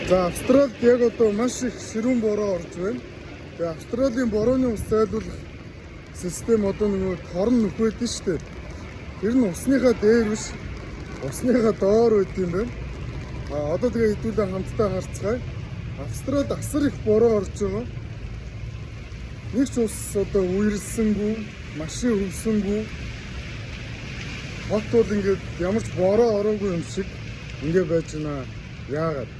За Австралид яг одоо маш их ширүүн бороо орж байна. Тэгээ Австралийн борооны ус зайлуулах систем одоо нэг торн нөхөд нь шүү дээ. Тэр нь усныхаа дээр биш, усныхаа доор байд юм байна. Одоо тэгээ хэдүүлээ хамтдаа харцгаая. Австралид асар их бороо орж байгаа. Нэг ч ус одоо үерсэнгүй, машин хөвсөнгүй. Хот бол ингээд ямар ч бороо ороогүй юм шиг ингээд байж байна. Яагаад?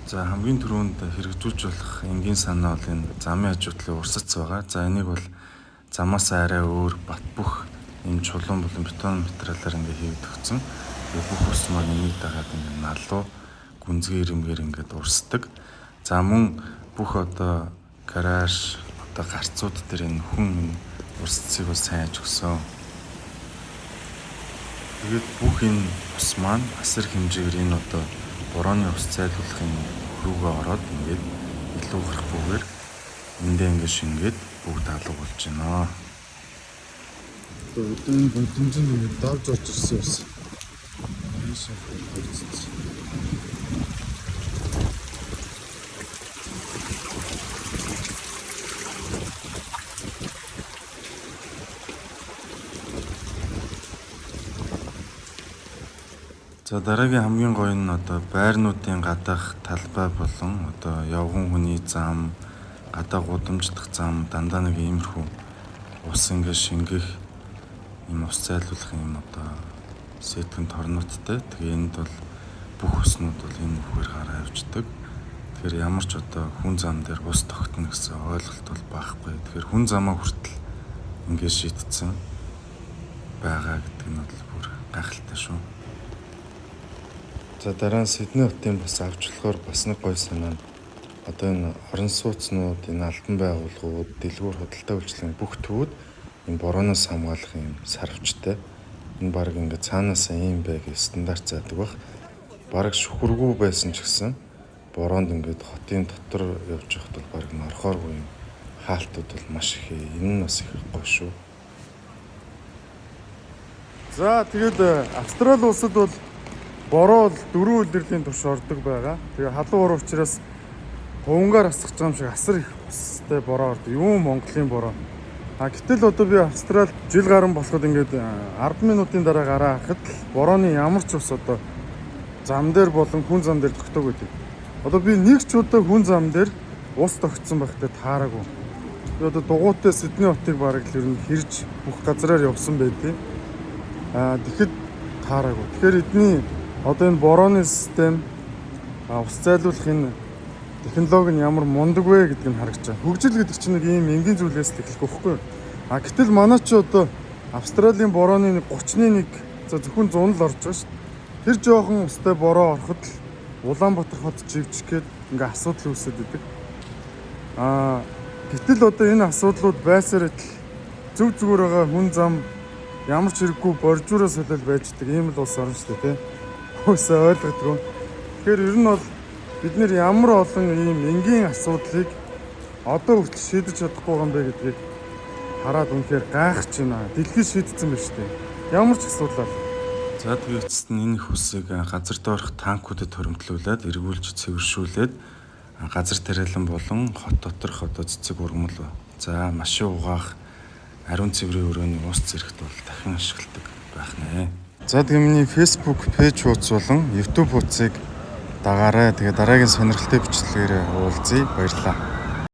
За хамгийн түрүүнд хэрэгжүүлж болох энгийн санаа бол энэ замын хажуутлын урсац байгаа. За энийг бол замаас арай өөр бат бөх юм чулуун болон бетон материалаар ингээ хийгдэгцэн. Тэгээ бүх ус маань энийг дагаад ингээ налуу гүнзгий ирэмгээр ингээд урсдаг. За мөн бүх одоо гараж одоо гарцууд дээр энэ хүн урсцыг бас сайн аж өгсөн. Тэгээд бүх энэ ус маань асар хэмжээгээр энэ одоо борооны ус зайлуулахын рүүгээ ороод ингээд илүү гарахгүйгээр эндээ ингээд шингээд бүгд алга болж байна. Энэ бодомжинд ингээд давж орж ирсэн ус. За дараагийн хамгийн гоё нь одоо байрнуудын гадаах талбай болон одоо явган хүний зам, гадаа гудамжлах зам дандаа нэг иймэрхүү ус ингээд шингэх юм ус зайлуулах юм одоо сэтгэн торноттой. Тэгээ энд бол бүх уснууд бол энэ үхээр гараа явждаг. Тэгэхээр ямар ч одоо хүн зам дээр ус тогтно гэсэн ойлголт бол байхгүй. Тэгэхээр хүн замаа хүртэл ингээд шийтцэн байгаа гэдэг нь бол бүр гайхалтай шүү. За дараа нь Сидней хотын бас авч болохоор бас нэг гоё санаа нь одоо энэ орон сууцнууд, энэ албан байгууллагууд, дэлгүүр худалдаа үйлчилгээний бүх төвүүд энэ борооноос хамгаалах юм сарвчтай. Энэ баг ингээд цаанаасаа ийм бай гэж стандарт заадаг бах. Бараг шүхэргүй байсан ч гэсэн бороонд ингээд хотын дотор явж явахад бол баг н орхооргүй юм хаалтууд бол маш их. Энэ нь бас их гоё шүү. За тэгээд Австрали улсад бол бороо 4 улирлын турш ордог байгаа. Тэгээ халуун уур учраас хувангаар асгах юм шиг асар их устай бороо ордог. Юу Монголын бороо. Гэтэл одоо би Австралид жил гарan болоход ингээд 10 минутын дараа гараа хахад борооны ямар ч ус одоо зам дээр болон хүн зам дээр тогтоог байдаг. Одоо би нэг ч удаа хүн зам дээр ус тогтсон байхтай таараагүй. Би одоо дугуйтай Сидней хотыг бараг л ер нь хэрж бүх газараар явсан байдیں۔ Тэгэхэд таараагүй. Тэгэхээр эдний одоо энэ борооны систем ус зайлуулах энэ технологи нь ямар мундаг вэ гэдгийг нь харагч байгаа. Хөгжил гэдэг чинь нэг ийм энгийн зүйлээс л эхлэх байхгүй юу? Гэтэл манай ч одоо Австралийн борооны 30-ны 1 за зөвхөн 100 л орж байгаа шүү дээ. Тэр жоохон устай бороо ороход л Улаанбаатар хот живчих гээд ингээ асуудал үүсээд идэг. Гэтэл одоо энэ асуудлууд байсаар идэл зөв зүгээр байгаа хүн зам ямар ч хэрэггүй боржуураа солиод байждаг ийм л улс орно шүү дээ, тийм. Үсээ ойлгодгоо. Тэгэхээр ер нь бол бид нэр ямар олон ийм энгийн асуудлыг одоо хүртэл шийдэж чадахгүй байгаа юм бэ гэдгийг хараад үнэхээр гайхаж байна. Дэлхий шийдсэн байна шүү дээ. Ямар ч асуудал. За тэгээд эцэст нь энэ их усыг газар доорх танкуудад хөрөмтлүүлээд эргүүлж цэвэршүүлээд газар тариалан болон хот доторх одоо цэцэг ургамал. За машин угаах ариун цэврийн өрөөний ус зэрэгт бол дахин ашигладаг байх нэ. За тэгээ миний Facebook пэйж хуудас болон YouTube хуудсыг дагаарай. Тэгээ дараагийн сонирхолтой бичлэгээр уулзъя. Баярлалаа.